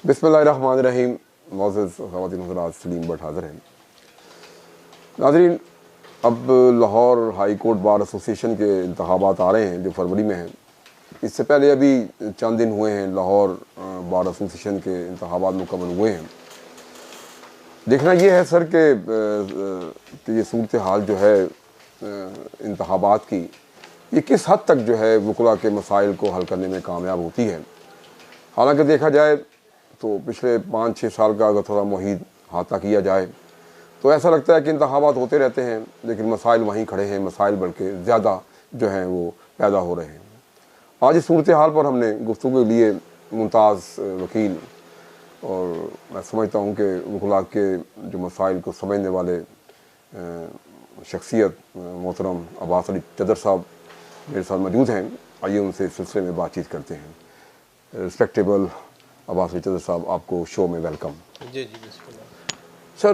बिस्मिल्लाहिर्रहमानिर्रहीम। मौजूद ख़वातीन हज़रात, सलीम भट्ट हाज़िर हैं। नाज़रीन, अब Lahore high court bar association के इंतखाबात आ रहे हैं जो फरवरी में हैं। इससे पहले अभी चंद दिन हुए हैं लाहौर बार एसोसिएशन के इंतखाबात मुकम्मल हुए हैं। देखना ये है सर कि ये सूरत हाल जो है इंतखाबात की, ये किस हद तक जो है वकला के मसाइल को हल करने में कामयाब होती है। हालांकि देखा जाए तो पिछले 5-6 साल का अगर थोड़ा मुहीत हाथा किया जाए तो ऐसा लगता है कि इंतखाबात होते रहते हैं लेकिन मसाइल वहीं खड़े हैं, मसाइल बल्कि ज़्यादा जो हैं वो पैदा हो रहे हैं। आज इस सूरत हाल पर हमने गुफ्तगू के लिए मुमताज़ वकील और मैं समझता हूँ कि वकला के जो मसाइल को समझने वाले शख्सियत मोहतरम अब्बास अली चदर साहब मेरे साथ मौजूद हैं। आइए उनसे इस सिलसिले में बातचीत करते हैं। रिस्पेक्टेबल अब्बास अली चदर साहब, आपको शो में वेलकम। जी जी बिस्मिल्लाह। सर,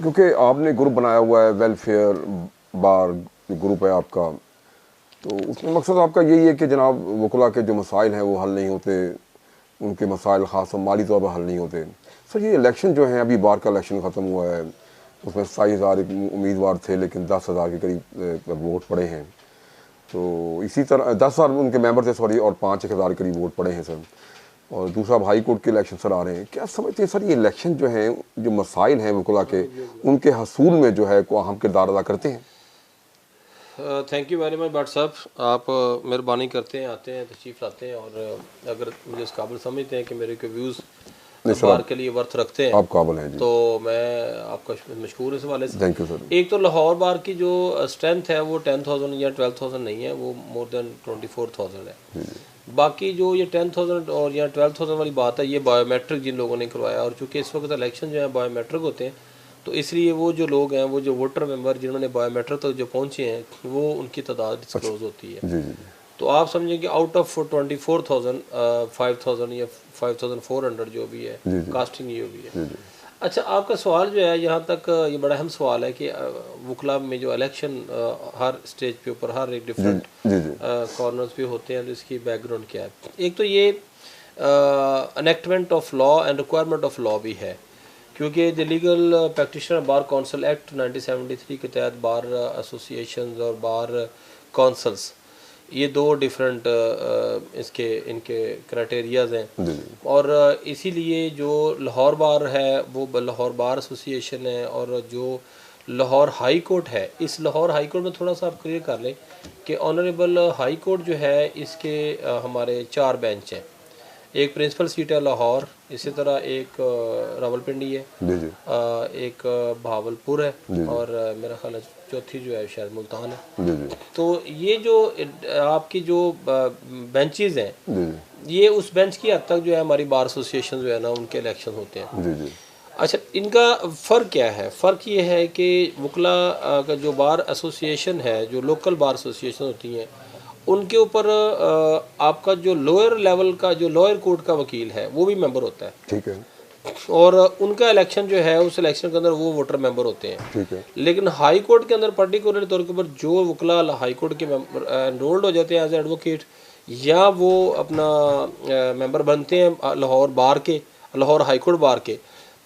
क्योंकि आपने ग्रुप बनाया हुआ है, वेलफेयर बार ग्रुप है आपका, तो उसमें मकसद आपका यही है कि जनाब वकला के जो मसाइल हैं वो हल नहीं होते, उनके मसाइल ख़ास माली तौर पर हल नहीं होते। सर, ये इलेक्शन जो है, अभी बार का इलेक्शन ख़त्म हुआ है, उसमें 27,000 उम्मीदवार थे लेकिन 10,000 के करीब वोट पड़े हैं। तो इसी तरह 10,000 उनके मेंबर थे, सॉरी, और 5,000 के करीब वोट पड़े हैं सर। और दूसरा हाई कोर्ट के इलेक्शन सर आ रहे हैं। क्या समझते हैं सर, ये इलेक्शन जो है, जो मसाइल हैं वकला के, उनके हसूल में जो है को अहम किरदार अदा करते हैं? Thank you very much Bhatt साहब, आप मेहरबानी करते हैं, आते हैं, तशरीफ़ लाते हैं और अगर मुझे इस काबिल समझते हैं कि मेरे के व्यूज़ बार के लिए वर्थ रखते हैं, आप काबिल हैं जी। तो मैं आपका मशहूर इस हवाले से। Thank you sir. एक तो लाहौर बार की जो स्ट्रेंथ है वो 10,000 या 12,000 नहीं है, वो मोर देन 24,000 है। बाकी जो ये 10,000 और या 12,000 वाली बात है, ये बायोमेट्रिक जिन लोगों ने करवाया, और चूँकि इस वक्त इलेक्शन जो है बायोमेट्रिक होते हैं, तो इसलिए वो जो लोग हैं, वो जो वोटर मेंबर जिन्होंने बायोमेट्रिक तक जो पहुँचे हैं, वो उनकी तादाद डिस्क्लोज होती है। जी जी। तो आप समझें कि आउट ऑफ 24,000 5,000 या 5,400 जो भी है कास्टिंग ये भी है। अच्छा, आपका सवाल जो है यहाँ तक ये बड़ा अहम सवाल है कि वकला में जो इलेक्शन हर स्टेज पे ऊपर हर एक डिफरेंट कॉर्नर्स पे होते हैं, तो इसकी बैकग्राउंड क्या है। एक तो ये enactment of law and requirement of law भी है, क्योंकि the legal practitioner bar council act 1973 के तहत बार एसोसिएशन और बार काउंसिल्स, ये दो डिफरेंट इनके क्राइटेरियाज हैं। और इसीलिए जो लाहौर बार है वो लाहौर बार एसोसिएशन है, और जो लाहौर हाई कोर्ट है, इस लाहौर हाई कोर्ट में थोड़ा सा आप क्लियर कर लें कि ऑनरेबल हाई कोर्ट जो है इसके हमारे 4 बेंच हैं। एक प्रिंसिपल सीट है लाहौर, इसी तरह एक रावलपिंडी है, एक भावलपुर है, और मेरा ख्याल है चौथी जो है शायद मुल्तान है। तो ये जो आपकी जो बेंचेस हैं, ये उस बेंच की हद तक जो है हमारी बार एसोसिएशन जो है ना, उनके इलेक्शन होते हैं। अच्छा, इनका फ़र्क क्या है? फ़र्क ये है कि वकला का जो बार एसोसिएशन है, जो लोकल बार एसोसिएशन होती हैं, उनके ऊपर आपका जो लोअर लेवल का जो लोअर कोर्ट का वकील है वो भी मेंबर होता है। ठीक है। और उनका इलेक्शन जो है, उस इलेक्शन के अंदर वो वोटर मेंबर होते हैं। ठीक है। लेकिन हाई कोर्ट के अंदर पर्टिकुलर तौर के ऊपर जो वकला हाई कोर्ट के मेंबर एनरोल्ड हो जाते हैं एज एडवोकेट, या वो अपना मेंबर बनते हैं लाहौर बार के, लाहौर हाई कोर्ट बार के,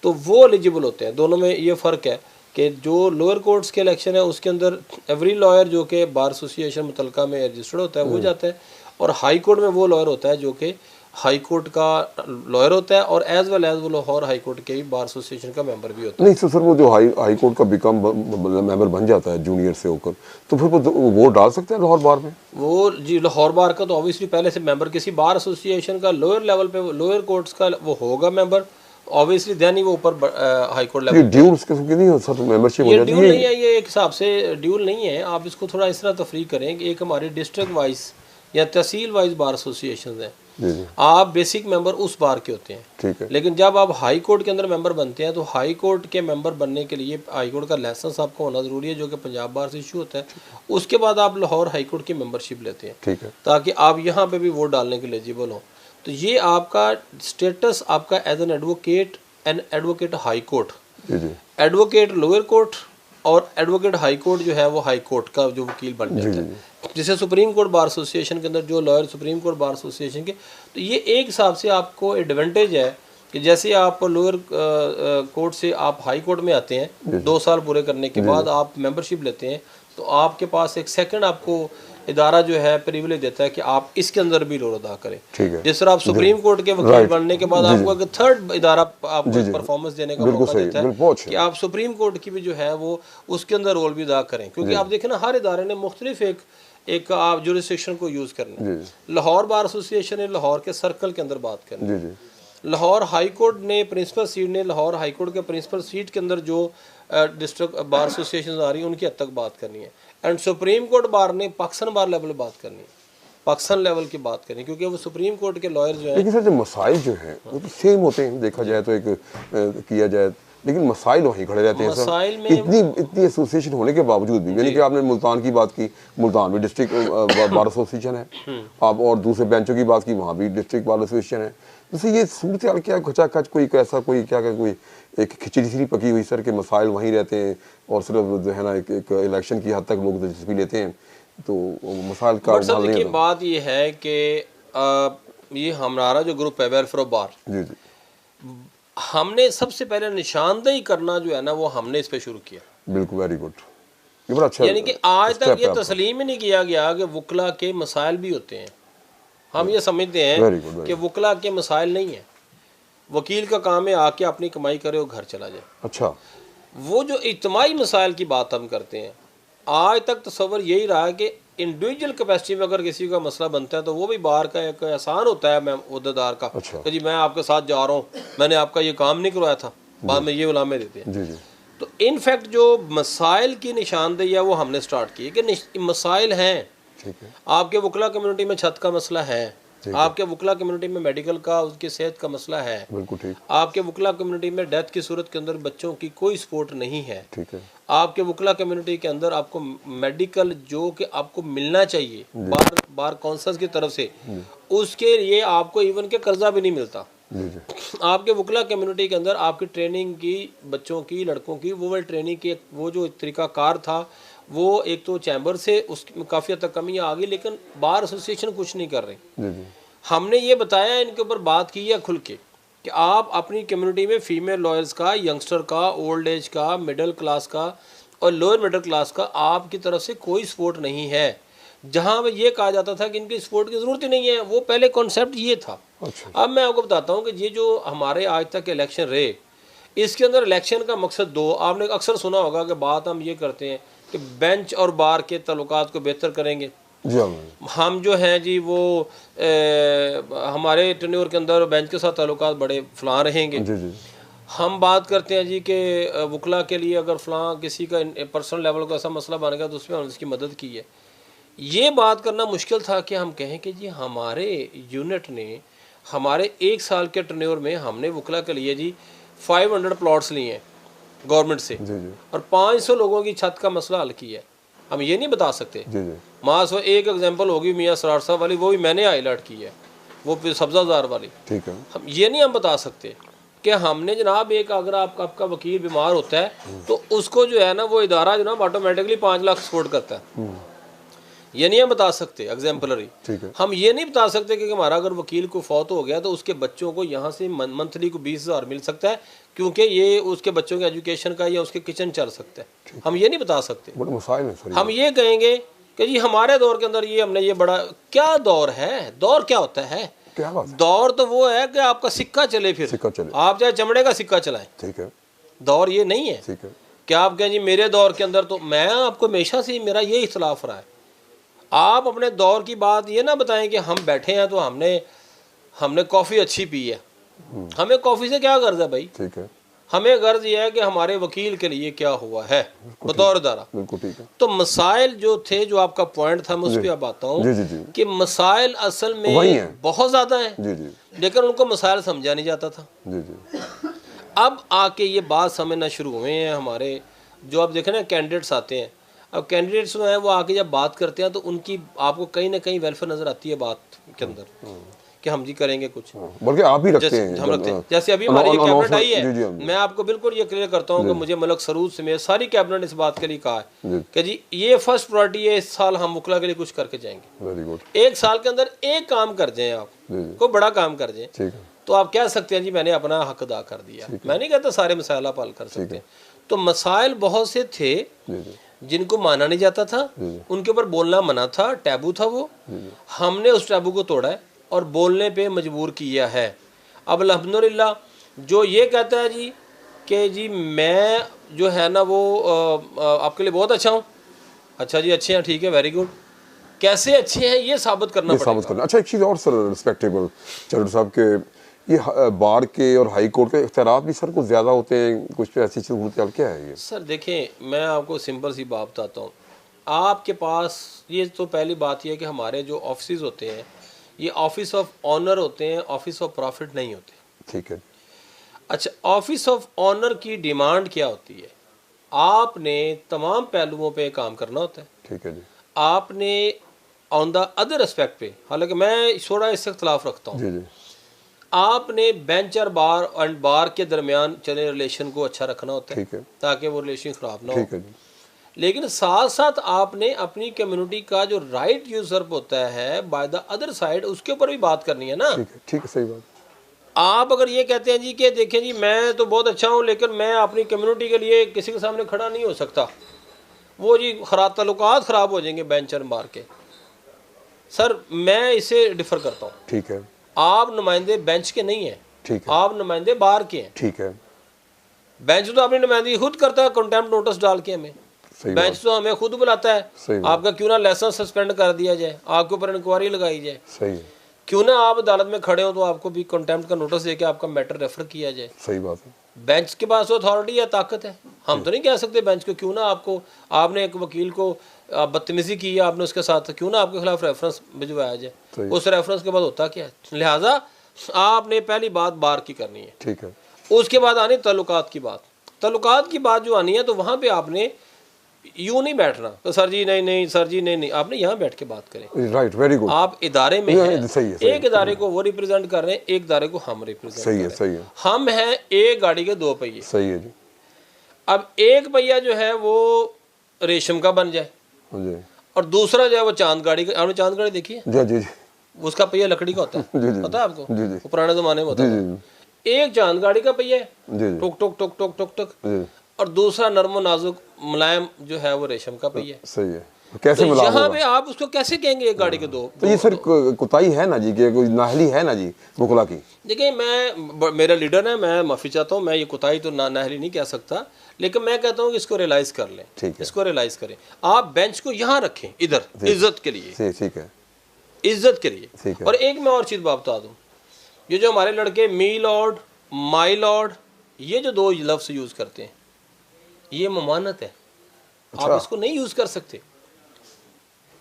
तो वो एलिजिबल होते हैं। दोनों में ये फ़र्क है कि जो लोअर कोर्ट्स के इलेक्शन है उसके अंदर एवरी लॉयर जो कि बार एसोसिएशन मुतलका में रजिस्टर्ड होता है वो जाता है, और हाई कोर्ट में वो लॉयर होता है जो कि हाई कोर्ट का लॉयर होता है, और एज वेल एज वो लाहौर हाई कोर्ट के भी बार एसोसिएशन का मेंबर भी होता है। नहीं सर, वो जो हाई कोर्ट का बिकम मेंबर बन जाता है जूनियर से होकर, तो फिर वो वोट डाल सकते हैं लाहौर बार में? वो जी, लाहौर बार का तो ऑब्वियसली पहले से मेंबर किसी बार एसोसिएशन का लोअर लेवल पे, लोअर कोर्ट्स का वो होगा मेंबर, ऑब्वियसली देन ही वो ऊपर हाई कोर्ट लेवल। ड्यूल्स किसकी नहीं हो सर, मेंबरशिप हो जाती है? ड्यूल नहीं है, ये एक हिसाब से ड्यूल नहीं है। आप इसको थोड़ा इस तरह तफरीक करें कि एक हमारी डिस्ट्रिक्ट वाइज या तहसील वाइज बार एसोसिएशन हैं, आप बेसिक मेंबर उस बार के होते हैं। ठीक है। लेकिन जब आप हाई कोर्ट के अंदर मेंबर बनते हैं, तो हाई कोर्ट के मेंबर बनने के लिए हाई कोर्ट का लाइसेंस आपको होना ज़रूरी है, जो कि पंजाब बार से इशू होता है। उसके बाद आप लाहौर हाई कोर्ट की मेंबरशिप लेते हैं। ठीक है। ताकि आप यहाँ पे भी वोट डालने के लिए एलिजिबल हो। तो ये आपका स्टेटस आपका as an advocate high court, advocate lower court, और एडवोकेट हाई कोर्ट जो है वो हाई कोर्ट का जो वकील बन जाता है। जैसे सुप्रीम कोर्ट बार एसोसिएशन के अंदर जो lawyer supreme court bar association के, तो ये एक हिसाब से आपको एडवांटेज है कि जैसे आप लोअर कोर्ट से आप हाई कोर्ट में आते हैं 2 साल पूरे करने के बाद आप मेंबरशिप लेते हैं, तो आपके पास एक सेकंड आपको इदारा जो है प्रिविलेज देता है कि आप इसके अंदर भी रोल अदा करें। जिस तरह आप सुप्रीम कोर्ट के वकील बनने के बाद आपको एक थर्ड इदारा आपको परफॉर्मेंस देने का मौका देता है कि आप सुप्रीम कोर्ट की भी जो है वो उसके अंदर रोल भी अदा करें, क्योंकि आप देखें ना हर इदारे ने मुख्तलिफ एक आप जुरिस्डिक्शन को यूज़ करना है। लाहौर बार एसोसिएशन ने लाहौर के सर्कल के अंदर बात करनी, लाहौर हाई कोर्ट ने प्रिंसिपल सीट ने लाहौर हाई कोर्ट के प्रिंसिपल सीट के अंदर जो डिस्ट्रिक्ट बार एसोसिएशन आ रही है उनकी हद तक बात करनी है, एंड सुप्रीम कोर्ट बार ने पाकिस्तान बार लेवल पे बात करनी है, पाकिस्तान लेवल की बात करनी, क्योंकि वो सुप्रीम कोर्ट के लॉयर जो है। लेकिन सर जो मसाइल जो हैं वो तो सेम होते हैं, देखा जाए तो एक किया जाए, लेकिन मसाइल वहीं खड़े रहते हैं मसाइल में इतनी एसोसिएशन होने के बावजूद भी, यानी कि आपने मुल्तान की बात की, मुल्तान में डिस्ट्रिक्ट बार एसोसिएशन है, आप और दूसरे बेंचों की बात की, वहाँ भी डिस्ट्रिक्ट बार एसोसिएशन है। जैसे ये सूरत हाल क्या खचाखच कोई ऐसा कोई क्या कोई एक खिचड़ी सी पकी हुई सर के मसाइल वहीं रहते हैं और सिर्फ जो है ना एक इलेक्शन की हद तक लोग दिलचस्पी लेते हैं, तो मसाइल का हल नहीं होता। बात ये है कि ये हमारा जो ग्रुप है वेलफेयर ऑफ बार, जी जी, हमने सबसे पहले निशानदेही करना जो है ना वो हमने इस पे शुरू किया। बिल्कुल, वेरी गुड, ये बड़ा अच्छा, यानी कि आज तक ये तस्लीम ही नहीं किया गया कि वकला के मसाइल भी होते हैं। हम ये समझते हैं कि वकला के मसाइल नहीं है, वकील का काम है आके अपनी कमाई करे और घर चला जाए। अच्छा, वो जो इज्तिमाई मसाइल की बात हम करते हैं, आज तक तस्वर यही रहा है कि इंडिविजुअल कैपेसिटी में अगर किसी का मसला बनता है तो वो भी बाहर का एक एहसान होता है मैं उद्देदार का। अच्छा। कि जी मैं आपके साथ जा रहा हूँ, मैंने आपका ये काम नहीं करवाया था, बाद में ये उलामे देते हैं। जी जी। तो इनफैक्ट जो मसाइल की निशानदेही है वो हमने स्टार्ट की कि मसाइल हैं। ठीक है। आपके वकला कम्युनिटी में छत का मसला है, आपके वकला कम्युनिटी में मेडिकल का उसकी सेहत का मसला है, बिल्कुल ठीक। आपके वकला कम्युनिटी में डेथ की सूरत के अंदर बच्चों की कोई सपोर्ट नहीं है, ठीक है। आपके वकला कम्युनिटी के अंदर आपको मेडिकल जो कि आपको मिलना चाहिए बार काउंसिल की तरफ से, उसके लिए आपको इवन के कर्जा भी नहीं मिलता। आपके वकला कम्युनिटी के अंदर आपकी ट्रेनिंग की बच्चों की लड़कों की वो ट्रेनिंग की वो जो तरीकाकार था वो एक तो चैम्बर से उसमें काफ़ी हद तक कमियाँ आ गई, लेकिन बार एसोसिएशन कुछ नहीं कर रही। हमने ये बताया, इनके ऊपर बात की है खुल के कि आप अपनी कम्युनिटी में फीमेल लॉयर्स का, यंगस्टर का, ओल्ड एज का, मिडिल क्लास का और लोअर मिडिल क्लास का आपकी तरफ से कोई सपोर्ट नहीं है। जहाँ में ये कहा जाता था कि इनकी सपोर्ट की ज़रूरत ही नहीं है, वो पहले कॉन्सेप्ट ये था। अच्छा। अब मैं आपको बताता हूँ कि ये जो हमारे आज तक इलेक्शन रहे, इसके अंदर इलेक्शन का मकसद दो, आपने अक्सर सुना होगा कि बात हम ये करते हैं कि बेंच और बार के ताल्लुकात को बेहतर करेंगे। हम जो हैं जी वो हमारे टेन्योर के अंदर बेंच के साथ ताल्लुकात बड़े फलां रहेंगे। जी। हम बात करते हैं जी कि वकला के लिए अगर फलां किसी का पर्सनल लेवल का ऐसा मसला बन गया तो उसमें हमने उसकी मदद की है। ये बात करना मुश्किल था कि हम कहें कि जी हमारे यूनिट ने हमारे 1 साल के टेन्योर में हमने वकला के लिए जी 500 प्लॉट्स लिए हैं गवर्नमेंट से, और 500 लोगों की छत का मसला हल किया है। हम ये नहीं बता सकते। मास एक एग्जांपल होगी मियाँ सरार साहब वाली, वो भी मैंने हाईलाइट की है, वो फिर सब्जाजार वाली। ठीक है। हम ये नहीं हम बता सकते कि हमने जनाब एक अगर आपका वकील बीमार होता है तो उसको जो है ना वो इदारा जनाब ऑटोमेटिकली 5 लाख सपोर्ट करता है। ये नहीं हम बता सकते एग्जाम्पलरी। हम ये नहीं बता सकते कि हमारा अगर वकील को फौत हो गया तो उसके बच्चों को यहाँ से मंथली को 20,000 मिल सकता है, क्योंकि ये उसके बच्चों के एजुकेशन का या उसके किचन चल सकता है। हम ये नहीं बता सकते। हम ये कहेंगे कि जी हमारे दौर के अंदर ये हमने ये बड़ा क्या दौर है, दौर क्या होता है? क्या बात? दौर तो वो है कि आपका सिक्का चले, फिर सिक्का चले, आप चाहे चमड़े का सिक्का चलाएं। ठीक है। दौर ये नहीं है। ठीक है। क्या आप कहें जी मेरे दौर के अंदर, तो मैं आपको हमेशा से मेरा ये इख्तलाफ रहा है। आप अपने दौर की बात ये ना बताएं कि हम बैठे हैं तो हमने कॉफ़ी अच्छी पी है। हमें कॉफ़ी से क्या गर्ज है भाई? ठीक है। हमें गर्ज ये है कि हमारे वकील के लिए क्या हुआ है बतौर दारा। बिल्कुल ठीक है। तो मसाइल जो थे, जो आपका पॉइंट था, मैं उस पर अब आता हूँ कि मसाइल असल में बहुत ज़्यादा हैं, लेकिन उनको मसाइल समझा नहीं जाता था। अब आके ये बात समझना शुरू हुए हैं हमारे जो आप देखें ना कैंडिडेट्स आते हैं। अब कैंडिडेट्स जो हैं वो आके जब बात करते हैं तो उनकी आपको कहीं ना कहीं वेलफेयर नज़र आती है बात के अंदर कि हम जी करेंगे कुछ, बल्कि आप ही रखते जैसे हैं हम रखते हैं। जैसे अभी हमारी ये कैबिनेट आई जी, जी, है, मैं आपको बिल्कुल ये क्लियर करता हूँ कि मुझे मलक सरूद समेत सारी कैबिनेट इस बात के लिए कहा है कि जी ये फर्स्ट प्रायोरिटी है, इस साल हम वकला के लिए कुछ करके जाएंगे। Very good. एक साल के अंदर एक काम कर जाएं, आप कोई बड़ा काम कर जाएं, ठीक है, तो आप कह सकते हैं जी मैंने अपना हक अदा कर दिया। मैं नहीं कहता सारे मसाइल आप हल कर सकते हैं। तो मसाइल बहुत से थे जिनको माना नहीं जाता था, उनके ऊपर बोलना मना था, टैबू था वो, हमने उस टैबू को तोड़ा है और बोलने पे मजबूर किया है। अब अल्हम्दुलिल्लाह जो ये कहता है जी कि जी मैं जो है ना वो आपके लिए बहुत अच्छा हूँ, अच्छा जी अच्छे हैं, ठीक है, वेरी गुड, कैसे अच्छे हैं ये साबित करना पड़ेगा। अच्छा एक चीज़ और सर, रिस्पेक्टेबल चौधरी साहब के ये बार के और हाई कोर्ट के इख्तियारात भी सर कुछ ज़्यादा होते हैं, कुछ पे ऐसी सूरत क्या है ये? सर देखें, मैं आपको सिंपल सी बात बताता हूँ। आपके पास ये तो पहली बात ये है कि हमारे जो ऑफिस होते हैं ये ऑफिस ऑफ ऑनर होते हैं, ऑफिस ऑफ प्रॉफिट नहीं होते। ठीक है। अच्छा, ऑफिस ऑफ ऑनर की डिमांड क्या होती है? आपने तमाम पहलुओं पे काम करना होता है। ठीक है जी। आपने ऑन द अदर एस्पेक्ट पे, हालांकि मैं थोड़ा इससे इख्तलाफ रखता हूँ, जी जी। आपने बेंच और बार एंड बार के दरमियान चले रिलेशन को अच्छा रखना होता है, ठीक है, ताकि वो रिलेशन ख़राब ना हो। ठीक है जी। लेकिन साथ साथ आपने अपनी कम्युनिटी का जो राइट यूजर्प होता है बाय द अदर साइड, उसके ऊपर भी बात करनी है ना। ठीक है, सही बात। आप अगर ये कहते हैं जी कि देखें जी मैं तो बहुत अच्छा हूँ लेकिन मैं अपनी कम्युनिटी के लिए किसी के सामने खड़ा नहीं हो सकता, वो जी खराब ताल्लुकात ख़राब हो जाएंगे बेंच और बार के। सर मैं इसे डिफर करता हूँ। ठीक है। आप नुमाइंदे बेंच के नहीं हैं, ठीक है। आप नुमाइंदे बार के हैं। ठीक है। बेंच तो अपनी नुमाइंदगी खुद करता है, कंटेम्प्ट नोटिस डाल के हमें। बेंच तो हमें खुद बुलाता है, आपका क्यों ना लाइसेंस सस्पेंड कर दिया जाए, आपके ऊपर इंक्वायरी लगाई जाए। सही है। क्यों ना आप अदालत में खड़े हो तो आपको भी कंटेम्प्ट का नोटिस देके आपका मैटर रेफर किया जाए। सही बात है। बेंच के पास अथॉरिटी या ताकत है, हम तो नहीं कह सकते बेंच को क्यों ना आपको, आपने एक वकील को बदतमीजी की है आपने उसके साथ, क्यों ना आपके खिलाफ रेफरेंस भिजवाया जाए। उस रेफरेंस के बाद होता क्या है? लिहाजा आपने पहली बात बार की करनी है। ठीक है। उसके बाद आनी तल्लुकात की बात। तल्लुकात की बात जो आनी है तो वहाँ पे आपने यूं नहीं बैठना तो सर जी नहीं नहीं, सर जी नहीं नहीं, आपने यहाँ बैठ के बात करें। Right, very good. आप इदारे में हैं, सही है, एक इदारे को वो रिप्रेजेंट कर रहे हैं, एक इदारे को हम रिप्रेजेंट कर रहे हैं। सही है। हम हैं एक गाड़ी के दो पहिए। सही है जी। अब एक पहिया जो है वो रेशम का बन जाए जी। और दूसरा जो है वो चांद गाड़ी का। आपने चांद गाड़ी देखी है? जी जी। उसका पहिया लकड़ी का होता है, जी जी। पता है आपको? जी जी। वो पुराने जमाने में होता जी था। एक चांद गाड़ी का पहिया है, जी। टुक टुक टुक टुक टुक टुक, जी। और दूसरा नरमो नाजुक मुलायम जो है वो रेशम का पहिया है। सही है। कैसे तो मिला यहाँ पे आप उसको कैसे कहेंगे एक गाड़ी के दो? तो ये सर कुताही है ना जी, कि कोई नाहली है ना जी वकला की? देखिए मेरा लीडर है, मैं माफ़ी चाहता हूँ, मैं ये कुताही तो नाहली नहीं कह सकता, लेकिन मैं कहता हूँ कि इसको रियलाइज कर लें। ठीक है। इसको रियलाइज करें। आप बेंच को यहाँ रखें, इधर इज्जत के लिए। ठीक है। इज्जत के लिए। ठीक है। और एक मैं और चीज़ बता दूँ, ये जो हमारे लड़के मी लॉर्ड, माई लॉर्ड, ये जो दो लफ्ज़ यूज़ करते हैं ये ममानत है। अच्छा। आप इसको नहीं यूज़ कर सकते।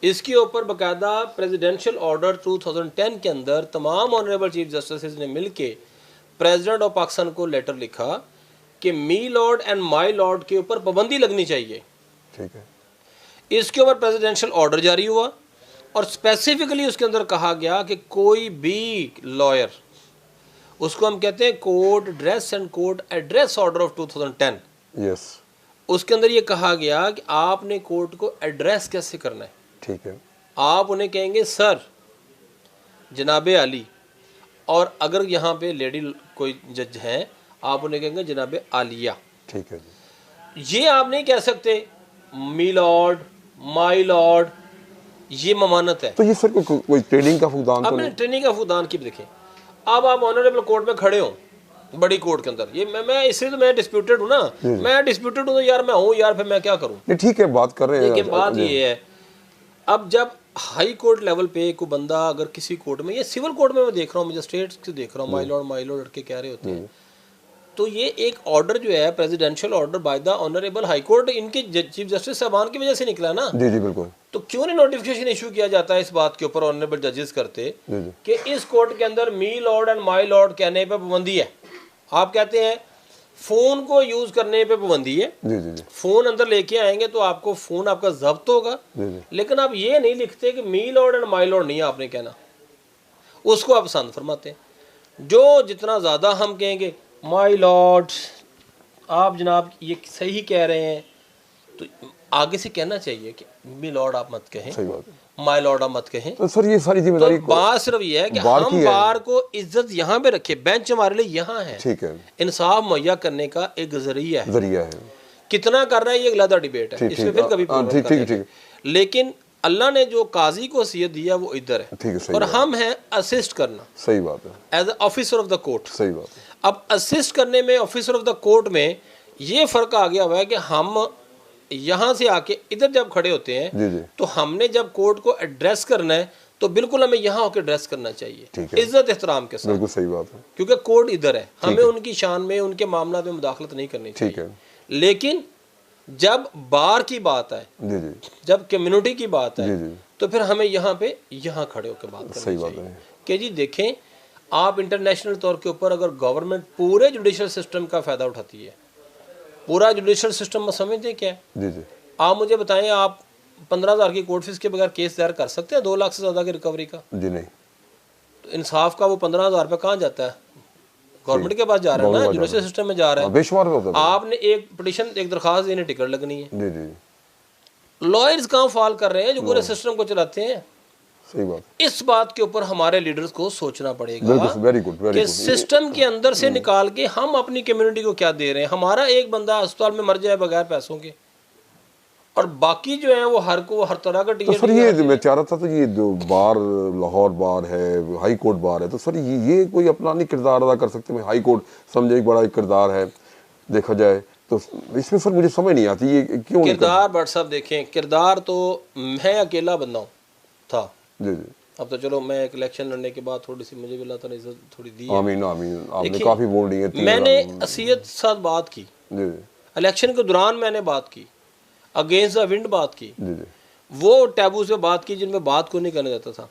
इसके ऊपर बाकायदा प्रेसिडेंशियल ऑर्डर 2010 के अंदर तमाम ऑनरेबल चीफ जस्टिस ने मिलके प्रेसिडेंट ऑफ पाकिस्तान को लेटर लिखा कि मी लॉर्ड एंड माई लॉर्ड के ऊपर पाबंदी लगनी चाहिए। ठीक है। इसके ऊपर प्रेसिडेंशियल ऑर्डर जारी हुआ और स्पेसिफिकली उसके अंदर कहा गया कि कोई भी लॉयर, उसको हम कहते हैं court dress and court address order of 2010, yes, उसके अंदर ये कहा गया कि आपने कोर्ट को एड्रेस कैसे करना है। ठीक है। आप उन्हें कहेंगे सर, जनाबे आली, और अगर यहाँ पे लेडी कोई जज हैं आप उन्हें कहेंगे जनाबे आलिया। ठीक है जी। ये आप नहीं कह सकते मी लॉर्ड, माई लॉर्ड, ये ममानत है। तो ये सर कोई ट्रेनिंग का फुकदान तो अब ट्रेनिंग का फुकदान की देखें। अब आप ऑनरेबल कोर्ट में खड़े हो, बड़ी कोर्ट के अंदर, ये मैं इसलिए तो मैं डिस्प्यूटेड हूँ ना, मैं डिस्प्यूटेड हूँ तो यार मैं हूँ यार, फिर मैं क्या करूँ? नहीं ठीक है, बात कर रहे हैं। लेकिन बात ये है, अब जब हाई कोर्ट लेवल पे कोई बंदा अगर किसी कोर्ट में, ये सिविल कोर्ट में मैं देख रहा हूँ, मजिस्ट्रेट से देख रहा हूँ, माई लॉर्ड लड़के कह रहे होते हैं, तो ये एक ऑर्डर जो है presidential order by the honourable high court, इनके चीफ जस्टिस साहबान की वजह से निकला ना। जी जी बिल्कुल। तो क्यों नहीं नोटिफिकेशन इशू किया जाता है इस बात के ऊपर, ऑनरेबल जजेस करते कि इस कोर्ट के अंदर मी लॉर्ड एंड माई लॉर्ड कहने पे पाबंदी है। आप कहते हैं फोन को यूज करने पे पाबंदी है, जी जी जी। फोन अंदर लेके आएंगे तो आपको फोन आपका जब्त होगा, लेकिन आप ये नहीं लिखते कि मी लॉर्ड एंड माई लॉर्ड नहीं आपने कहना। उसको आप पसंद फरमाते हैं। जो जितना ज़्यादा हम कहेंगे माय लॉर्ड आप जनाब ये सही कह रहे हैं, तो आगे से कहना चाहिए कि मी लॉर्ड आप मत कहें, सही बात है। माय लॉर्ड आप मत कहें। तो सर ये सारी जिम्मेदारी तो बात सिर्फ ये है कि हम बार को इज्जत यहाँ पे रखे, बेंच हमारे लिए यहाँ है, ठीक है, इंसाफ मुहैया करने का एक जरिया है। कितना कर रहा है ये अलग डिबेट है, इसमें फिर कभी ठीक। लेकिन अल्लाह ने जो काजी को हैसियत दिया वो इधर है, और हम हैं असिस्ट करना। सही बात है, as officer of the court. सही बात है। अब असिस्ट करने में ऑफिसर ऑफ द कोर्ट में ये फर्क आ गया हुआ है कि हम यहाँ से आके इधर जब खड़े होते हैं जी जी। तो हमने जब कोर्ट को एड्रेस करना है तो बिल्कुल हमें यहाँ होकर एड्रेस करना चाहिए, इज्जत एहतराम के साथ। बिल्कुल सही बात है, क्योंकि कोर्ट इधर है, हमें उनकी शान में उनके मामला में मुदाखलत नहीं करनी चाहिए। ठीक है। लेकिन जब बार की बात है, जी जी, जब कम्युनिटी की बात है, जी जी, तो फिर हमें यहाँ पे यहाँ खड़े होकर बात करनी चाहिए कि जी देखें, आप इंटरनेशनल तौर के ऊपर अगर गवर्नमेंट पूरे जुडिशल सिस्टम का फ़ायदा उठाती है, पूरा जुडिशल सिस्टम में समझते क्या है? जी जी, आप मुझे बताएं, आप 15,000 की कोर्ट फीस के बगैर केस दायर कर सकते हैं 2 लाख से ज़्यादा की रिकवरी का? जी नहीं। तो इंसाफ का वो 15,000 रुपये कहाँ जाता है? गवर्नमेंट के पास जा रहा है ना, जुडिशल सिस्टम में जा रहा है। आपने एक पिटीशन, एक दरखास्त देने, टिकट लगनी है। जी जी, लॉयर्स कहाँ फॉल कर रहे हैं जो पूरे सिस्टम को चलाते हैं? सही बात। इस बात के ऊपर हमारे लीडर्स को सोचना पड़ेगा वेरी गुड, कि सिस्टम के अंदर से निकाल के हम अपनी कम्युनिटी को क्या दे रहे हैं। हमारा एक बंदा अस्पताल में मर जाए बगैर पैसों के, और बाकी जो है वो हर तरह का तो सर ये मैं चाह रहा था, तो ये जो बार लाहौर बार है, हाई कोर्ट बार है, तो सर ये कोई अपना नहीं किरदार अदा कर सकते? मैं हाई कोर्ट समझे एक बड़ा एक किरदार है देखा जाए, तो इसमें सर मुझे समझ नहीं आती ये क्यों किरदार। बट साहब देखें, किरदार तो मैं अकेला बंदा हूँ था। जी जी। अब तो चलो मैं एक इलेक्शन लड़ने के बाद थोड़ी सी मुझे भी अल्लाह ताला ने इज्जत थोड़ी दी है। आमीन आमीन, आपने काफी वोट दिए। मैंने असीयत साथ बात की जी, इलेक्शन के दौरान, मैंने बात की अगेंस्ट द विंड, बात की जी जी, वो टैबू से बात की जिनमें बात को नहीं करने देता था।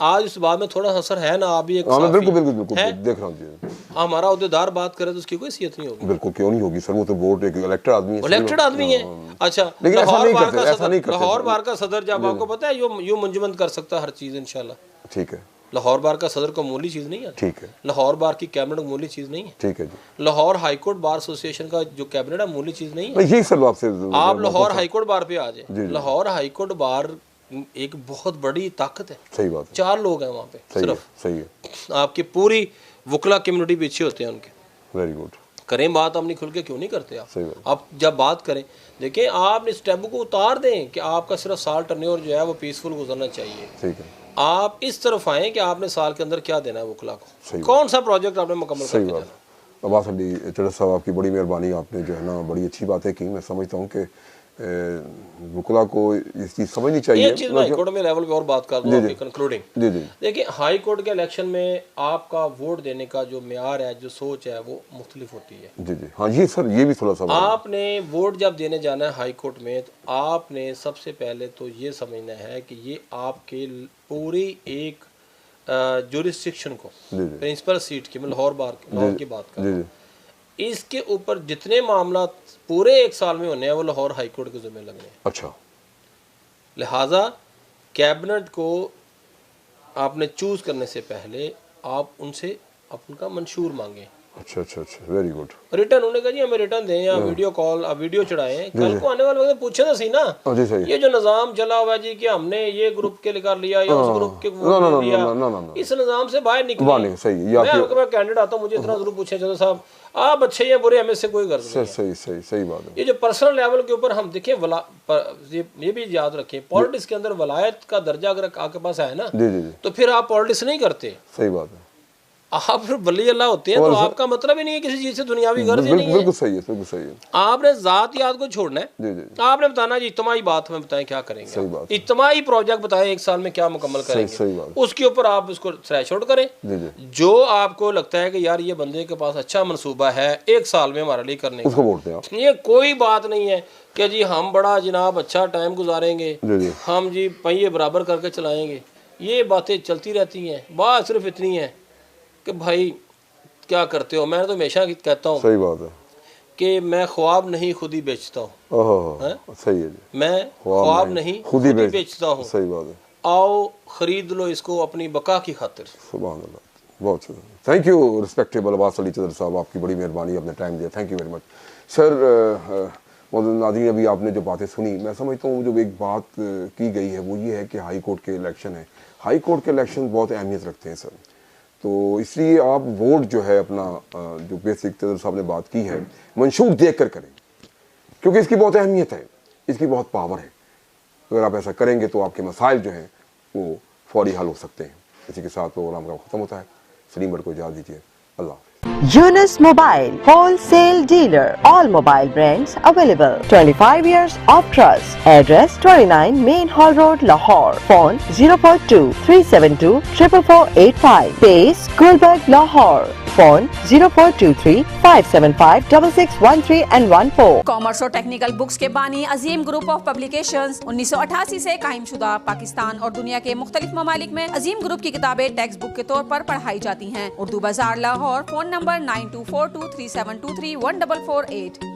आज इस बात में थोड़ा असर है ना, आप भी एक बिल्कुल बिल्कुल बिल्कुल देख रहा हूँ। हमारा अहदेदार बात करे तो उसकी कोई हैसियत नहीं होगी। बिल्कुल क्यों नहीं होगी सर, वो तो वोट एक इलेक्टेड आदमी है, इलेक्टेड आदमी है। अच्छा, लाहौर बार का सदर जब आपको पता है यूं मुंजमद कर सकता है हर चीज इंशाल्लाह। ठीक है। लाहौर बार का सदर को मामूली चीज नहीं है। ठीक है। लाहौर बार की कैबिनेट मामूली चीज नहीं है। ठीक है जी। लाहौर हाईकोर्ट बार एसोसिएशन का जो कैबिनेट है मामूली चीज नहीं है। यही सर आपसे आप लाहौर हाईकोर्ट बार पे आ जाए, लाहौर हाईकोर्ट बार एक बहुत बड़ी ताकत है। सही बात है। 4 लोग हैं वहाँ पे सिर्फ। सही है। आपकी पूरी वकला कम्युनिटी पीछे होते हैं उनके। Very good. करें बात, अपनी खुल के क्यों नहीं करते आप? सही बात। आप जब बात करें, देखें आप इस टैबू को उतार दें कि आपका सिर्फ साल टर्न्योर जो है वो पीसफुल गुजरना चाहिए। ठीक है। आप इस तरफ आए कि आपने साल के अंदर क्या देना है वकला को, कौन सा प्रोजेक्ट आपने मुकम्मल करके जाना। अब्बास अली चढ़ साहब, आपकी बड़ी मेहरबानी, आपने जो है ना बड़ी अच्छी बातें की। मैं समझता हूँ कि वकला को इस चीज़ समझनी चाहिए। एक चीज़ मैं हाई कोर्ट में लेवल पे और बात कर दूँ आपकी कंक्लूडिंग। जी जी। देखिए, हाई कोर्ट के इलेक्शन में आपका वोट देने का जो मेयार है, जो सोच है, वो मुख्तलिफ होती है। जी जी। हाँ ये सर, ये भी थोड़ा सा आपने वोट जब देने जाना है हाई कोर्ट में, तो आपने सबसे पहले तो ये समझना है कि ये आपके पूरी एक जुरिस्डिक्शन को, प्रिंसिपल सीट की, मैं लाहौर बार की बात कर रहा हूँ, इसके ऊपर जितने मामला पूरे 1 साल में होने हैं वो लाहौर हाई कोर्ट के ज़िम्मे लगने हैं। अच्छा। लिहाजा कैबिनेट को आपने चूज करने से पहले आप उनसे उनका मंशूर मांगे। अच्छा अच्छा अच्छा, वेरी गुड। रिटर्न होने का जी, हमें रिटर्न दें या वीडियो कॉल, आप वीडियो चढ़ाएं, कल को आने वाले वक्त पूछे ना सी ना ये जो निज़ाम चला हुआ है जी कि हमने ये ग्रुप के कर लिया या उस ग्रुप के लिया, इस निज़ाम से बाहर निकले। मैं कैंडिडेट आता हूँ, मुझे इतना जरूर पूछे चलो साहब आप अच्छे या बुरे, हमें से कोई गर्ज नहीं। सही सही सही बात है। ये जो पर्सनल लेवल के ऊपर हम देखें, ये भी याद रखें, पॉलिटिक्स के अंदर वलायत का दर्जा अगर आपके पास है ना, तो फिर आप पॉलिटिक्स नहीं करते। सही बात है। आप फिर वली अल्लाह होते हैं, तो आपका मतलब ही नहीं है किसी चीज से दुनियावी गर्ज ही नहीं है। बिल्कुल सही है, बिल्कुल सही है। आपने जात याद को छोड़ना है। जी जी। आपने बताना जी इज्तिमाई बात हमें बताएं क्या करेंगे, इज्तिमाई प्रोजेक्ट बताएं 1 साल में क्या मुकम्मल करेंगे। सही बात। उसके ऊपर आप उसको थ्रेशोल्ड करें। जी जी। जो आपको लगता है कि यार ये बंदे के पास अच्छा मनसूबा है 1 साल में हमारे लिए करने, उसको वोट दें आप। ये कोई बात नहीं है कि जी हम बड़ा जनाब अच्छा टाइम गुजारेंगे, हम जी पहिए बराबर करके चलाएंगे, ये बातें चलती रहती हैं। बात सिर्फ इतनी है कि भाई क्या करते हो। मैं तो हमेशा कहता हूँ, सही बात है, कि मैं ख्वाब नहीं खुद ही बेचता हूँ। सही है जी। मैं ख्वाब नहीं खुद ही बेचता हूँ। सही बात है। आओ ख़रीद लो इसको अपनी बका की खातिर। सुभान अल्लाह, बहुत शुक्रिया, thank you respectable Abbas Ali चदर साहब, आपकी बड़ी मेहरबानी, अपने टाइम दिया, thank you very much sir. नाज़रीन अभी आपने जो बातें सुनी, मैं समझता हूँ जो एक बात की गई है वो ये है कि हाई कोर्ट के इलेक्शन है, हाई कोर्ट के इलेक्शन बहुत अहमियत रखते हैं सर, तो इसलिए आप वोट जो है अपना जो बेसिक चदर साहब ने बात की है मंशूर देख कर करें, क्योंकि इसकी बहुत अहमियत है, इसकी बहुत पावर है। अगर आप ऐसा करेंगे तो आपके मसाइल जो हैं वो फौरी हल हो सकते हैं। इसी के साथ प्रोग्राम का ख़त्म होता है। सलीम भट्ट को इजाज़त दीजिए, अल्लाह हाफ़िज़। Yunus Mobile, wholesale dealer. All mobile brands available. 25 years of trust. Address 29 Main Hall Road, Lahore. Phone 042 372 44485. Base Gulberg, Lahore. Phone 0423 575 6613 and 14. Commerce और टेक्निकल बुक्स के बानी अजीम ग्रुप ऑफ पब्लिकेशंस 1988 से कायमशुदा पाकिस्तान और दुनिया के मुख्तलिफ ममालिक में अजीम ग्रुप की किताबें टेक्स्ट बुक के तौर पर पढ़ाई जाती हैं। उर्दू बाजार, लाहौर। Phone number 924237231448।